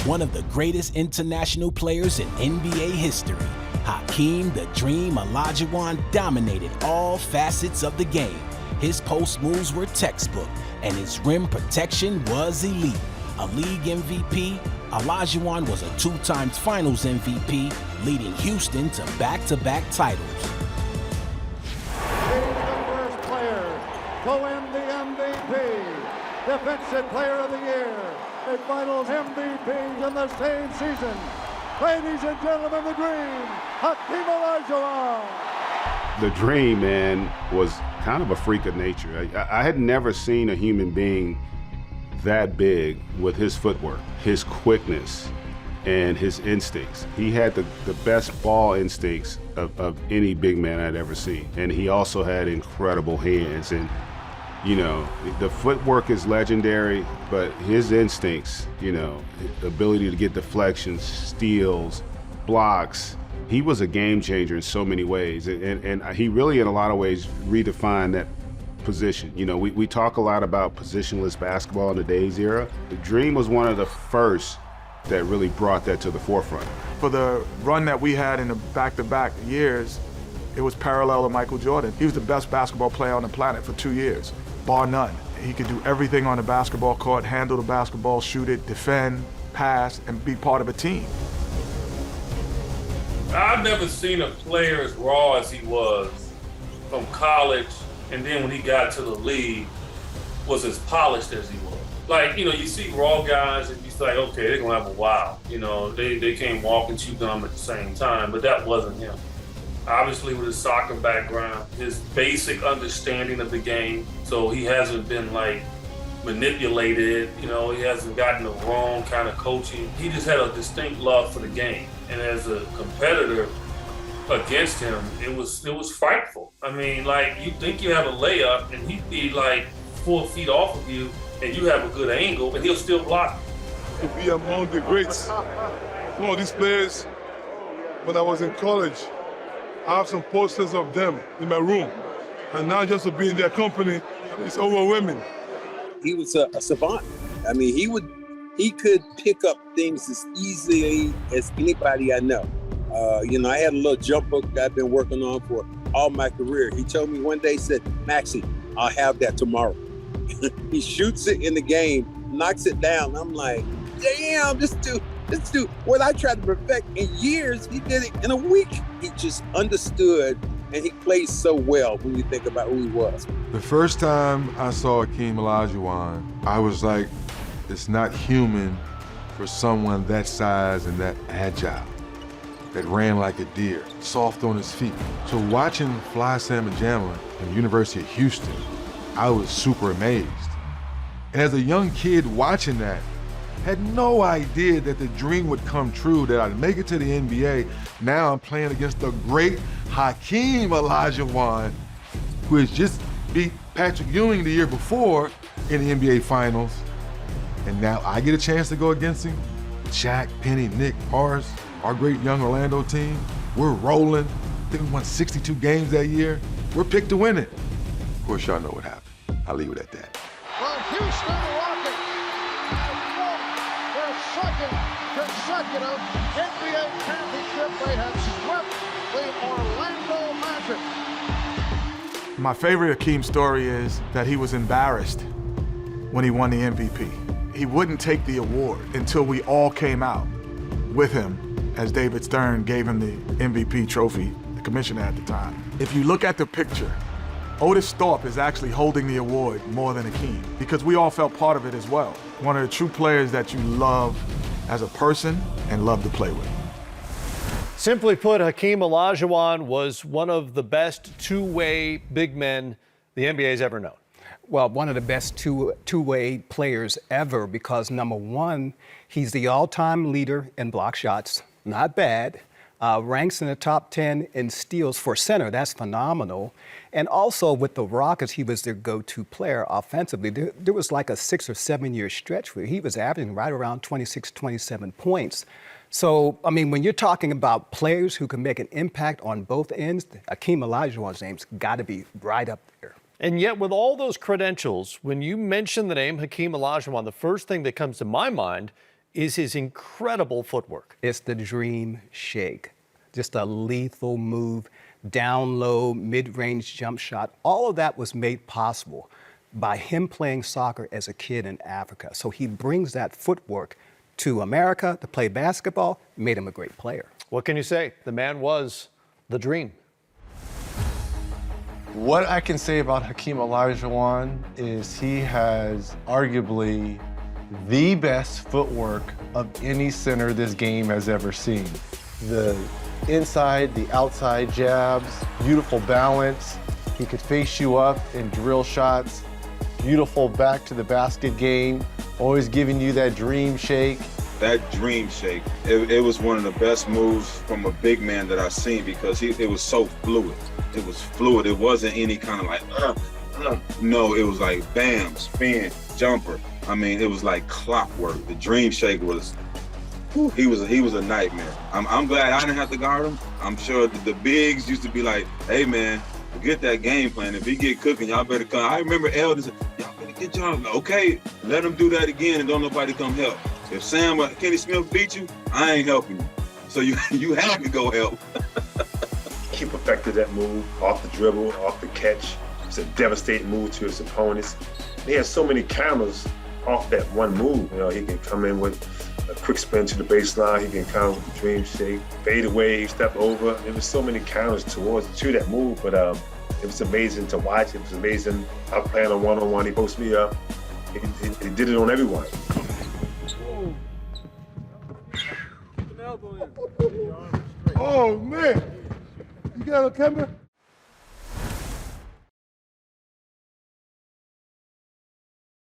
one of the greatest international players in NBA history. Hakeem the Dream Olajuwon dominated all facets of the game. His post moves were textbook, and his rim protection was elite. A league MVP, Olajuwon was a 2-time Finals MVP, leading Houston to back-to-back titles. He's the first player to win the MVP, Defensive Player of the Year, a Finals MVP in the same season. Ladies and gentlemen, the Dream, Hakeem Olajuwon. The Dream, man, was kind of a freak of nature. I had never seen a human being that big with his footwork, his quickness, and his instincts. He had the best ball instincts of any big man I'd ever seen. And he also had incredible hands. And, you know, the footwork is legendary, but his instincts, you know, the ability to get deflections, steals, blocks, he was a game changer in so many ways. And he really, in a lot of ways, redefined that position. You know, we talk a lot about positionless basketball in the Days era. The Dream was one of the first that really brought that to the forefront. For the run that we had in the back-to-back years, it was parallel to Michael Jordan. He was the best basketball player on the planet for 2 years, bar none. He could do everything on the basketball court, handle the basketball, shoot it, defend, pass, and be part of a team. I've never seen a player as raw as he was from college, and then when he got to the league, was as polished as he was. Like, you know, you see raw guys and you say, okay, they're gonna have a wow. You know, they can't walk and chew gum at the same time, but that wasn't him. Obviously with his soccer background, his basic understanding of the game, so he hasn't been like manipulated, you know, he hasn't gotten the wrong kind of coaching. He just had a distinct love for the game. And as a competitor against him, it was frightful. I mean, like, you think you have a layup and he'd be like 4 feet off of you and you have a good angle and he'll still block you. To be among the greats. Some of these players, when I was in college, I have some posters of them in my room. And now just to be in their company, it's overwhelming. He was a savant. I mean, he could pick up things as easily as anybody I know. You know, I had a little jump book that I've been working on for all my career. He told me one day, he said, Maxie, I'll have that tomorrow. He shoots it in the game, knocks it down. I'm like, damn, this dude, what I tried to perfect in years, he did it in a week. He just understood, and he played so well when you think about who he was. The first time I saw Hakeem Olajuwon, I was like, it's not human for someone that size and that agile, that ran like a deer, soft on his feet. So watching Fly Sam Jamma at the University of Houston, I was super amazed. And as a young kid watching that, had no idea that the dream would come true, that I'd make it to the NBA. Now I'm playing against the great Hakeem Olajuwon, who has just beat Patrick Ewing the year before in the NBA Finals. And now I get a chance to go against him. Shaq, Penny, Nick, Horace, our great young Orlando team. We're rolling. I think we won 62 games that year. We're picked to win it. Of course, y'all know what happened. I'll leave it at that. The Houston Rockets won their second consecutive NBA championship. They have swept the Orlando Magic. My favorite Hakeem story is that he was embarrassed when he won the MVP. He wouldn't take the award until we all came out with him as David Stern gave him the MVP trophy, the commissioner at the time. If you look at the picture, Otis Thorpe is actually holding the award more than Hakeem because we all felt part of it as well. One of the true players that you love as a person and love to play with. Simply put, Hakeem Olajuwon was one of the best two-way big men the NBA's ever known. Well, one of the best two-way players ever because, number one, he's the all-time leader in block shots. Not bad. Ranks in the top 10 in steals for center. That's phenomenal. And also with the Rockets, he was their go-to player offensively. There was like a 6 or 7 year stretch where he was averaging right around 26, 27 points. So, I mean, when you're talking about players who can make an impact on both ends, Hakeem Olajuwon's name's got to be right up there. And yet, with all those credentials, when you mention the name Hakeem Olajuwon, the first thing that comes to my mind is his incredible footwork. It's the dream shake. Just a lethal move, down low, mid-range jump shot. All of that was made possible by him playing soccer as a kid in Africa. So he brings that footwork to America to play basketball, made him a great player. What can you say? The man was the dream. What I can say about Hakeem Olajuwon is he has arguably the best footwork of any center this game has ever seen. The inside, the outside jabs, beautiful balance. He could face you up and drill shots. Beautiful back to the basket game, always giving you that dream shake. That dream shake, it was one of the best moves from a big man that I've seen because it was so fluid. It was fluid. It wasn't any kind of like, no, it was like bam, spin, jumper. I mean, it was like clockwork. The dream shake was, he was a nightmare. I'm glad I didn't have to guard him. I'm sure the bigs used to be like, hey man, forget that game plan. If he get cooking, y'all better come. I remember Eldon said, y'all better get y'all, okay, let him do that again and don't nobody come help. If Sam or Kenny Smith beat you, I ain't helping you. So you have to go help. He perfected that move off the dribble, off the catch. It's a devastating move to his opponents. He has so many counters off that one move. You know, he can come in with a quick spin to the baseline. He can come with the dream shake, fade away, step over. There was so many counters to that move, but it was amazing to watch. It was amazing. I was playing a one-on-one. He posted me up. He did it on everyone. Oh man, you got a camera?